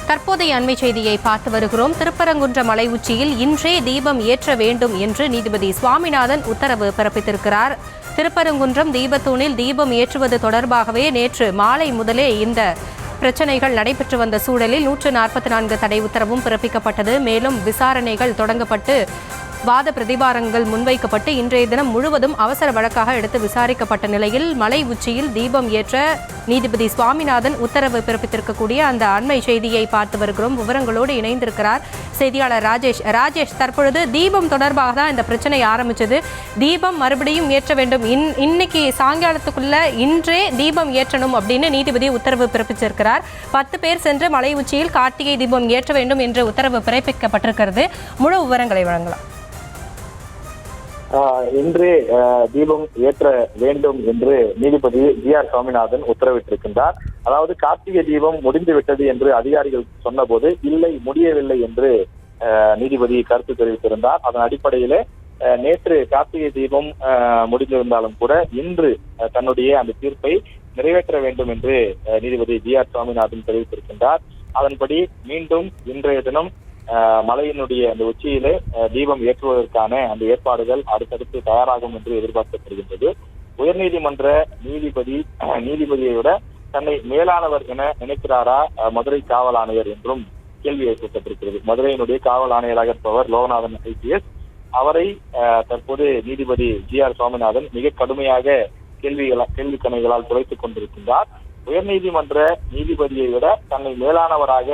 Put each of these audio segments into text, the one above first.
தற்போதைய அண்மை செய்தியை பார்த்து வருகிறோம். திருப்பரங்குன்ற மலை உச்சியில் இன்றே தீபம் ஏற்ற வேண்டும் என்று நீதிபதி சுவாமிநாதன் உத்தரவு பிறப்பித்திருக்கிறார். திருப்பரங்குன்றம் தீபத்தூணில் தீபம் ஏற்றுவது தொடர்பாகவே நேற்று மாலை முதலே இந்த பிரச்சனைகள் நடைபெற்று வந்த சூழலில் 144 தடை உத்தரவும் பிறப்பிக்கப்பட்டது. மேலும் விசாரணைகள் தொடங்கப்பட்டு வாத பிரதிவாதங்கள் முன்வைக்கப்பட்டு இன்றைய தினம் முழுவதும் அவசர வழக்காக எடுத்து விசாரிக்கப்பட்ட நிலையில் மலை உச்சியில் தீபம் ஏற்ற நீதிபதி சுவாமிநாதன் உத்தரவு பிறப்பித்திருக்கக்கூடிய அந்த அண்மை செய்தியை பார்த்து வருகிறோம். விவரங்களோடு இணைந்திருக்கிறார் செய்தியாளர் ராஜேஷ். தற்பொழுது தீபம் தொடர்பாக தான் இந்த பிரச்சனை ஆரம்பிச்சது. தீபம் மறுபடியும் ஏற்ற வேண்டும், இன்னைக்கு சாயங்காலத்துக்குள்ள இன்றே தீபம் ஏற்றணும் அப்படின்னு நீதிபதி உத்தரவு பிறப்பிச்சிருக்கிறார். 10 பேர் சென்று மலை உச்சியில் கார்த்திகை தீபம் ஏற்ற வேண்டும் என்று உத்தரவு பிறப்பிக்கப்பட்டிருக்கிறது. முழு விவரங்களை வழங்கலாம். இன்றே தீபம் ஏற்ற வேண்டும் என்று நீதிபதி ஜி.ஆர். சுவாமிநாதன் உத்தரவிட்டிருக்கின்றார். அதாவது கார்த்திகை தீபம் முடிந்து விட்டது என்று அதிகாரிகள் சொன்னபோது இல்லை, முடியவில்லை என்று நீதிபதி கருத்து தெரிவித்திருந்தார். அதன் அடிப்படையிலே நேற்று கார்த்திகை தீபம் முடிந்திருந்தாலும் கூட இன்று தன்னுடைய அந்த தீர்ப்பை நிறைவேற்ற வேண்டும் என்று நீதிபதி ஜி.ஆர். சுவாமிநாதன் தெரிவித்திருக்கின்றார். அதன்படி மீண்டும் இன்றைய தினம் மலையினுடைய அந்த உச்சியிலே தீபம் ஏற்றுவதற்கான அந்த ஏற்பாடுகள் அடுத்தடுத்து தயாராகும் என்று எதிர்பார்க்கப்படுகின்றது. உயர்நீதிமன்ற நீதிபதியை விட தன்னை மேலானவர் என நினைக்கிறாரா மதுரை காவல் ஆணையர் என்றும் கேள்வி எழுப்பப்பட்டிருக்கிறது. மதுரையினுடைய காவல் ஆணையராக இருப்பவர் லோகநாதன் IPS. அவரை தற்போது நீதிபதி ஜி.ஆர். சுவாமிநாதன் மிக கடுமையாக கேள்வி கணைகளால் துளைத்துக் கொண்டிருக்கின்றார். உயர்நீதிமன்ற நீதிபதியை விட தன்னை மேலானவராக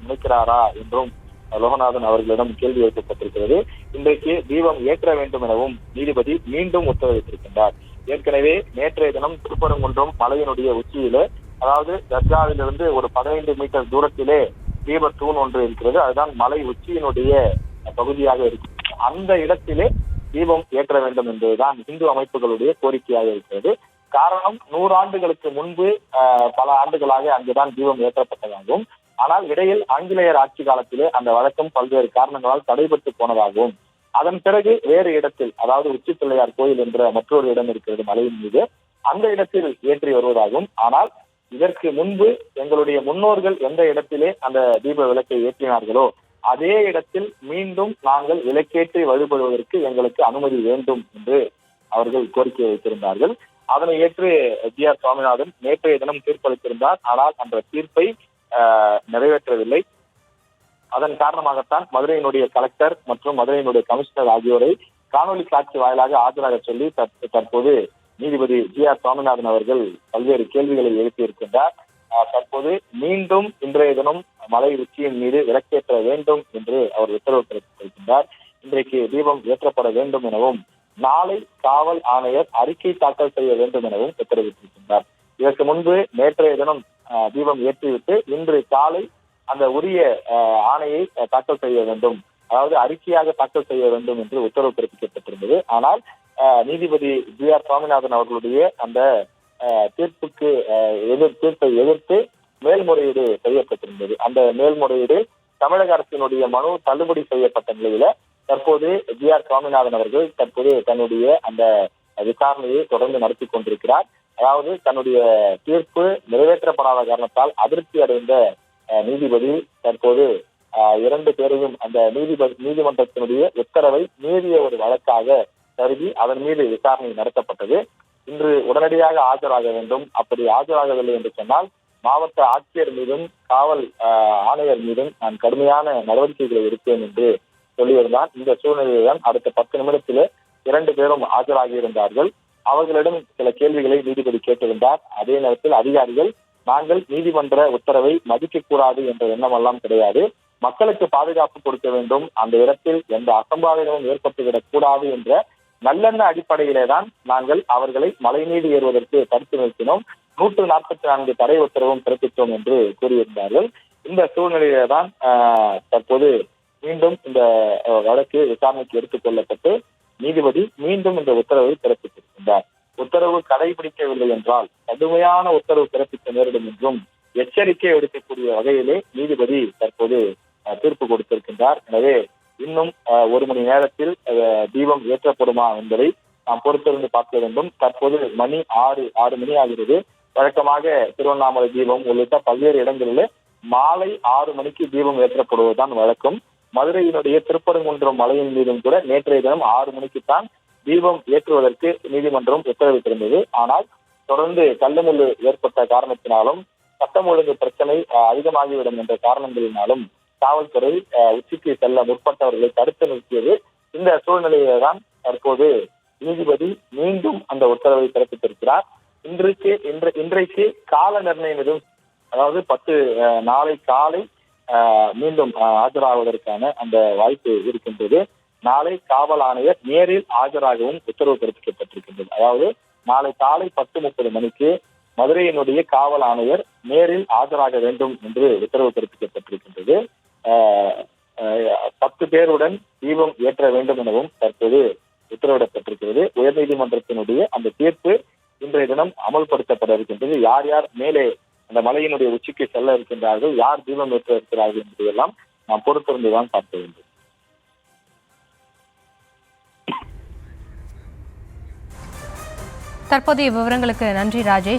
நினைக்கிறாரா என்றும் லோகநாதன் அவர்களிடம் கேள்வி எழுப்பப்பட்டிருக்கிறது. இன்றைக்கு தீபம் ஏற்ற வேண்டும் எனவும் நீதிபதி மீண்டும் உத்தரவிட்டிருக்கின்றார். ஏற்கனவே நேற்றைய தினம் திருப்பரங்குன்றம் மலையினுடைய உச்சியிலே, அதாவது தர்காவிலிருந்து ஒரு 15 மீட்டர் தூரத்திலே தீபத்தூண் ஒன்று இருக்கிறது. அதுதான் மலை உச்சியினுடைய பகுதியாக இருக்கு. அந்த இடத்திலே தீபம் ஏற்ற வேண்டும் என்பதுதான் இந்து அமைப்புகளுடைய கோரிக்கையாக இருக்கிறது. காரணம், 100 ஆண்டுகளுக்கு முன்பு பல ஆண்டுகளாக அங்குதான் தீபம் ஏற்றப்பட்டதாகவும், ஆனால் இடையில் ஆங்கிலேயர் ஆட்சி காலத்திலே அந்த வழக்கம் பல்வேறு காரணங்களால் தடைபட்டு போனதாகவும், அதன் பிறகு வேறு இடத்தில், அதாவது உச்சி பிள்ளையார் கோயில் என்ற மற்றொரு இடம் இருக்கிறது மலையின் மீது, அந்த இடத்தில் ஏற்றி வருவதாகவும், ஆனால் இதற்கு முன்பு எங்களுடைய முன்னோர்கள் எந்த இடத்திலே அந்த தீப விளக்கை ஏற்றினார்களோ அதே இடத்தில் மீண்டும் நாங்கள் விளக்கேற்றி வழிபடுவதற்கு எங்களுக்கு அனுமதி வேண்டும் என்று அவர்கள் கோரிக்கை வைத்திருந்தார்கள். அதனை ஏற்று ஜி.ஆர். சுவாமிநாதன் நேற்றைய தினம் தீர்ப்பளித்திருந்தார். ஆனால் அந்த தீர்ப்பை நிறைவேற்றவில்லை. அதன் காரணமாகத்தான் மதுரையினுடைய கலெக்டர் மற்றும் மதுரையினுடைய கமிஷனர் ஆகியோரை காணொலி காட்சி வாயிலாக ஆஜராக சொல்லி தற்போது நீதிபதி ஜி.ஆர். சுவாமிநாதன் அவர்கள் பல்வேறு கேள்விகளை எழுப்பியிருக்கின்றார். தற்போது மீண்டும் இன்றைய தினம் மலை உச்சியின் மீது விளக்கேற்ற வேண்டும் என்று அவர் உத்தரவு பிறப்பித்திருக்கின்றார். இன்றைக்கு தீபம் ஏற்றப்பட வேண்டும் எனவும், நாளை காவல் ஆணையர் அறிக்கை தாக்கல் செய்ய வேண்டும் எனவும் உத்தரவிட்டிருக்கின்றார். இதற்கு முன்பு நேற்றைய தினம் தீபம் ஏற்றிவிட்டு இன்று காலை அந்த உரிய ஆணையை தாக்கல் செய்ய வேண்டும், அதாவது அறிக்கையாக தாக்கல் செய்ய வேண்டும் என்று உத்தரவு பிறப்பிக்கப்பட்டிருந்தது. ஆனால் நீதிபதி ஜி.ஆர். சுவாமிநாதன் அவர்களுடைய அந்த தீர்ப்பை எதிர்த்து மேல்முறையீடு செய்யப்பட்டிருந்தது. அந்த மேல்முறையீடு தமிழக அரசினுடைய மனு தள்ளுபடி செய்யப்பட்ட நிலையில தற்போது ஜி.ஆர். சுவாமிநாதன் அவர்கள் தற்போது தன்னுடைய அந்த விசாரணையை தொடர்ந்து நடத்தி கொண்டிருக்கிறார். அதாவது தன்னுடைய தீர்ப்பு நிறைவேற்றப்படாத காரணத்தால் அதிருப்தி அடைந்த நீதிபதி தற்போது 2 பேரையும் அந்த நீதிமன்றத்தினுடைய உத்தரவை மீறிய ஒரு வழக்காக கருதி அதன் மீது விசாரணை நடத்தப்பட்டது. இன்று உடனடியாக ஆஜராக வேண்டும். அப்படி ஆஜராகவில்லை என்று சொன்னால் மாவட்ட ஆட்சியர் மீதும் காவல் ஆணையர் மீதும் நான் கடுமையான நடவடிக்கைகளை எடுப்பேன் என்று சொல்லியிருந்தார். இந்த சூழ்நிலையில்தான் அடுத்த 10 நிமிடத்திலே 2 பேரும் ஆஜராகி இருந்தார்கள். அவர்களிடம் சில கேள்விகளை நீதிபதி கேட்டிருந்தார். அதே நேரத்தில் அதிகாரிகள், நாங்கள் நீதிமன்ற உத்தரவை மதிக்க கூடாது என்ற எண்ணமெல்லாம் கிடையாது, மக்களுக்கு பாதுகாப்பு கொடுக்க வேண்டும், அந்த இடத்தில் எந்த அசம்பாவிதமும் ஏற்பட்டுவிடக் கூடாது என்ற நல்லெண்ண அடிப்படையிலே தான் நாங்கள் அவர்களை மலை மீது ஏறுவதற்கு தடுத்து நிறுத்தினோம், 144 தடை உத்தரவும் பிறப்பித்தோம் என்று கூறியிருந்தார்கள். இந்த சூழ்நிலையிலே தான் தற்போது மீண்டும் இந்த வழக்கு விசாரணைக்கு எடுத்துக் கொள்ளப்பட்டு நீதிபதி மீண்டும் இந்த உத்தரவை பிறப்பித்திருக்கின்றார். உத்தரவு கடைபிடிக்கவில்லை என்றால் கடுமையான உத்தரவு பிறப்பிக்க நேரிடும் என்றும் எச்சரிக்கை எடுக்கக்கூடிய வகையிலே நீதிபதி தற்போது தீர்ப்பு கொடுத்திருக்கின்றார். எனவே இன்னும் 1 மணி நேரத்தில் தீபம் ஏற்றப்படுமா என்பதை நாம் பொறுத்திருந்து பார்க்க வேண்டும். தற்போது மணி 6 மணி ஆகிறது. வழக்கமாக திருவண்ணாமலை தீபம் உள்ளிட்ட பல்வேறு இடங்களிலே மாலை 6 மணிக்கு தீபம் ஏற்றப்படுவதுதான் வழக்கம். மதுரையினுடைய திருப்பரங்குன்றம் மலையின் மீதும் கூட நேற்றைய தினம் 6 மணிக்குத்தான் தீபம் ஏற்றுவதற்கு நீதிமன்றம் உத்தரவிட்டிருந்தது. ஆனால் தொடர்ந்து தள்ளுமுள்ளு ஏற்பட்ட காரணத்தினாலும் சட்டம் ஒழுங்கு பிரச்சனை அதிகமாகிவிடும் என்ற காரணங்களினாலும் காவல்துறை உச்சிக்கு செல்ல முற்பட்டவர்களை தடுத்து நிறுத்தியது. இந்த சூழ்நிலையில்தான் தற்போது நீதிபதி மீண்டும் அந்த உத்தரவை பிறப்பித்திருக்கிறார். இன்றைக்கு கால நிர்ணயம் எதுவும், அதாவது நாளை காலை மீண்டும் ஆஜராவதற்கான அந்த வாய்ப்பு இருக்கின்றது. நாளை காவல் ஆணையர் நேரில் ஆஜராகவும் உத்தரவு பிறப்பிக்கப்பட்டிருக்கின்றது. அதாவது நாளை காலை 10:30 மணிக்கு மதுரையினுடைய காவல் ஆணையர் நேரில் ஆஜராக வேண்டும் என்று உத்தரவு பிறப்பிக்கப்பட்டிருக்கின்றது. 10 பேருடன் தீபம் ஏற்ற வேண்டும் எனவும் தற்போது உத்தரவிடப்பட்டிருக்கிறது. உயர்நீதிமன்றத்தினுடைய அந்த தீர்ப்பு இன்றைய தினம் அமல்படுத்தப்பட இருக்கின்றது. யார் யார் மேலே அந்த மலையினுடைய உச்சிக்கு செல்ல இருக்கின்றார்கள், யார் தீபம் ஏற்ற இருக்கிறார்கள் என்பதையெல்லாம் நாம் பொறுத்திருந்துதான் பார்க்க வேண்டும். தற்போதைய விவரங்களுக்கு நன்றி ராஜேஷ்.